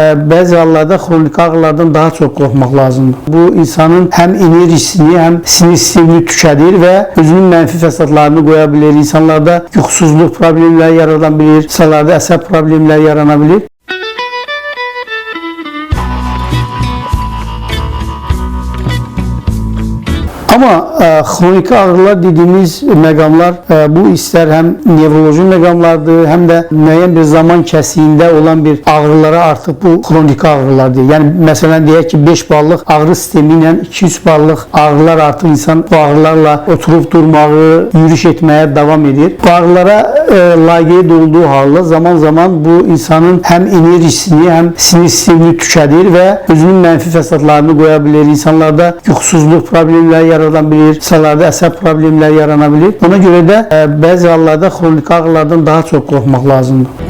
Bəzi hallarda xronik ağrılardan daha çox qorxmaq lazımdır. Bu insanın həm enerjisini, həm sinir sistemini tükədir və özünün mənfi fəsadlarını qoya bilir. İnsanlarda yuxusuzluq problemləri yarada bilir, insanlarda əsəb problemləri yarana bilir. Ama kronik ağrılar dediğimiz məqamlar bu istər həm nevroloji məqamlardır, həm də müəyyən bir zaman kəsiyində olan bir ağrılara artıq bu kronik ağrılardır. Yəni məsələn deyək ki 5 ballıq ağrı sistemi ilə 2-3 ballıq ağrılar artıq insan bu ağrılarla oturub durmağı, yürüyüş etməyə davam edir. Bu ağrılara laqeyd olduğu halda zaman zaman bu insanın həm enerjisini, həm sinir sistemini tükədir və özünün mənfi fəsadlarını qoya bilir. İnsanlarda yuxusuzluq problemləri yarada bilir, insanlarda əsəb problemləri yarana bilir. Ona görə də bəzi hallarda xronik ağrılardan daha çox qorxmaq lazımdır.